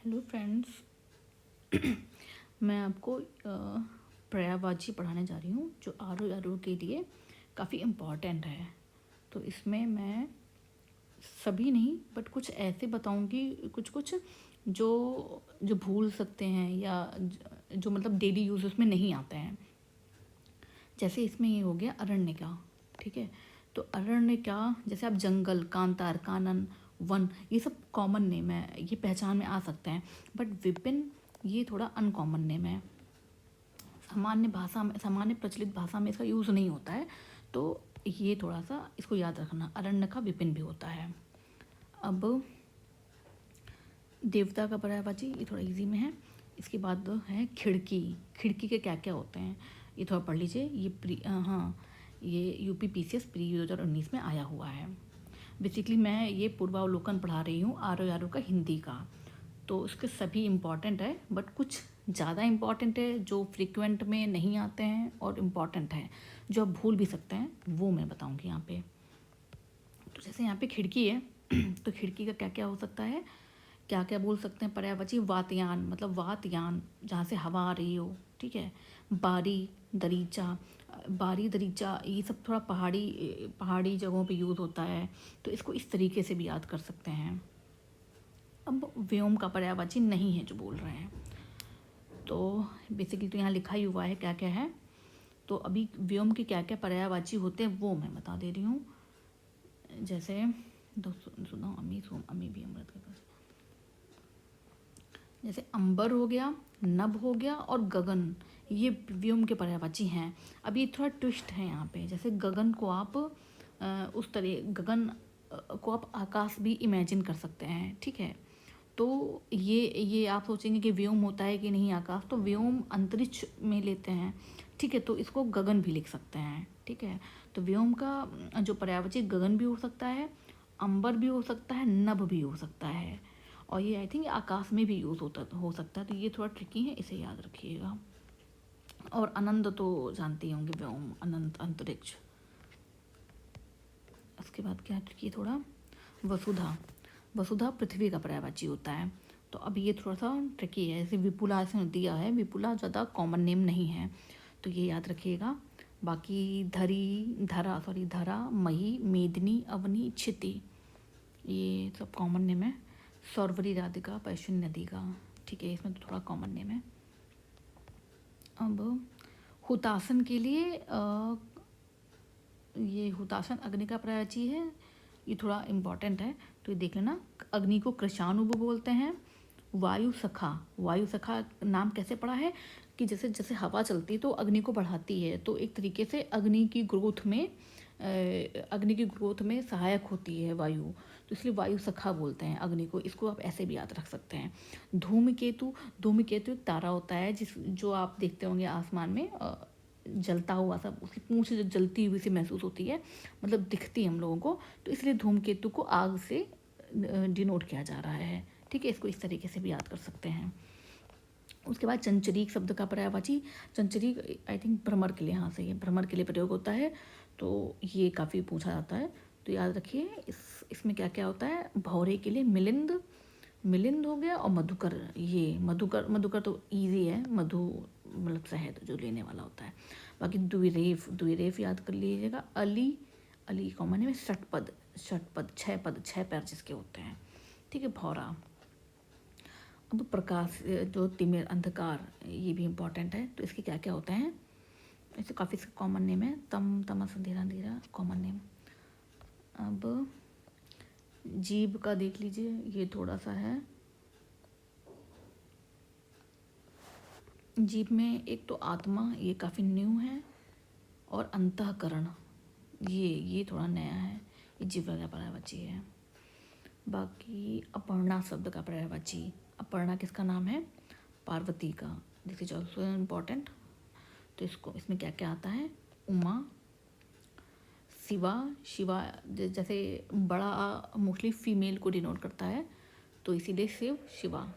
Hello friends. मैं आपको पर्यायवाची पढ़ाने जा रही हूँ जो आर के लिए काफ़ी इम्पॉर्टेंट है। तो इसमें मैं सभी नहीं बट कुछ ऐसे बताऊँगी, कुछ कुछ जो जो भूल सकते हैं या जो मतलब डेली यूज़ में नहीं आते हैं। जैसे इसमें ये हो गया अरण्यका, ठीक है। तो अरण्यका जैसे आप जंगल, कांतार, कानन, वन, ये सब कॉमन नेम है, ये पहचान में आ सकते हैं। बट विपिन ये थोड़ा अनकॉमन नेम है, सामान्य भाषा में, सामान्य प्रचलित भाषा में इसका यूज़ नहीं होता है। तो ये थोड़ा सा इसको याद रखना, अरण्यका विपिन भी होता है। अब देवता का पर्यायवाची ये थोड़ा इजी में है। इसके बाद है खिड़की। खिड़की के क्या क्या होते हैं ये थोड़ा पढ़ लीजिए। ये यूपी पीसीएस प्री 2019 में आया हुआ है। बेसिकली मैं ये पूर्वावलोकन पढ़ा रही हूँ आर का हिंदी का, तो इसके सभी इम्पॉर्टेंट है बट कुछ ज़्यादा इम्पॉर्टेंट है जो फ्रिक्वेंट में नहीं आते हैं, और इम्पॉर्टेंट है जो आप भूल भी सकते हैं, वो मैं बताऊँगी यहाँ पे। तो जैसे यहाँ पे खिड़की है तो खिड़की का क्या क्या हो सकता है, क्या क्या बोल सकते हैं पर्यायवाची। वातयान, मतलब वातयान जहाँ से हवा आ रही हो, ठीक है। बारी, दरीचा, बारी दरीचा ये सब थोड़ा पहाड़ी जगहों पे यूज़ होता है, तो इसको इस तरीके से भी याद कर सकते हैं। अब व्योम का पर्यायवाची नहीं है जो बोल रहे हैं, तो बेसिकली तो यहाँ लिखा ही हुआ है क्या क्या है। तो अभी व्योम के क्या क्या पर्यायवाची होते हैं वो मैं बता दे रही हूँ। जैसे सुनो अमी सोम अमी भी अमृत के पास, जैसे अंबर हो गया, नभ हो गया और गगन, ये व्योम के पर्यायवाची हैं। अब ये थोड़ा ट्विस्ट है यहाँ पे। जैसे गगन को आप उस तरह गगन को आप आकाश भी इमेजिन कर सकते हैं, ठीक है। तो ये आप सोचेंगे कि व्योम होता है कि नहीं आकाश, तो व्योम अंतरिक्ष में लेते हैं, ठीक है। तो इसको गगन भी लिख सकते हैं, ठीक है। तो व्योम का जो पर्यायवाची गगन भी हो सकता है, अंबर भी हो सकता है, नभ भी हो सकता है, और ये आई थिंक आकाश में भी यूज़ हो सकता है। तो ये थोड़ा ट्रिकी है, इसे याद रखिएगा। और अनंत तो जानते ही होंगे, व्योम, अनंत, अंतरिक्ष। उसके बाद क्या ट्रिकी थोड़ा, वसुधा। वसुधा पृथ्वी का पर्यायवाची होता है। तो अब ये थोड़ा सा ट्रिकी है। जैसे विपुला ऐसे दिया है, विपुला ज़्यादा कॉमन नेम नहीं है, तो ये याद रखिएगा। बाकी धरा, मही, मेदिनी, अवनी, क्षिति, ये सब कॉमन नेम है। सौरवरी, राधिका, पैश्विन नदी का, ठीक है, इसमें तो थोड़ा कॉमन नेम है। अब हुतासन के लिए ये हुतासन अग्नि का पर्यायवाची है, ये थोड़ा इम्पॉर्टेंट है, तो ये देख लेना। अग्नि को कृशाणु बोलते हैं। वायु सखा नाम कैसे पड़ा है कि जैसे जैसे हवा चलती है तो अग्नि को बढ़ाती है, तो एक तरीके से अग्नि की ग्रोथ में सहायक होती है वायु, तो इसलिए वायु सखा बोलते हैं अग्नि को। इसको आप ऐसे भी याद रख सकते हैं। धूमकेतु एक तारा होता है जो आप देखते होंगे आसमान में, जलता हुआ सा, उसकी पूंछ जो जलती हुई सी महसूस होती है, मतलब दिखती है हम लोगों को, तो इसलिए धूमकेतु को आग से डिनोट किया जा रहा है, ठीक है। इसको इस तरीके से भी याद कर सकते हैं। उसके बाद चंचरीक शब्द का पर्यायवाची, चंचरीक आई थिंक भ्रमर के लिए, हाँ सही है, भ्रमर के लिए प्रयोग होता है, तो ये काफ़ी पूछा जाता है, तो याद रखिए। इसमें क्या क्या होता है। भौरे के लिए मिलिंद हो गया, और मधुकर, ये मधुकर तो इजी है, मधु मतलब शहद जो लेने वाला होता है। बाकी द्विरेफ याद कर लीजिएगा। अली कॉमन है। षटपद, छह पैर जिसके होते हैं, ठीक है। भौरा। अब प्रकाश, जो तिमिर, अंधकार, ये भी इम्पॉर्टेंट है, तो इसके क्या क्या होते हैं। ऐसे काफ़ी कॉमन नेम है। तमस, अंधेरा कॉमन नेम। अब जीभ का देख लीजिए, ये थोड़ा सा है। जीभ में एक तो आत्मा, ये काफ़ी न्यू है, और अंतःकरण, ये थोड़ा नया है, ये जीभ का पर्यायवाची है। बाकी अपर्णा शब्द का पर्यायवाची, अपर्णा किसका नाम है, पार्वती का, दिस इज ऑल्सो इम्पॉर्टेंट। तो इसमें क्या क्या आता है। उमा, शिवा जैसे बड़ा मोस्टली फीमेल को डिनोट करता है, तो इसीलिए शिव, शिवा,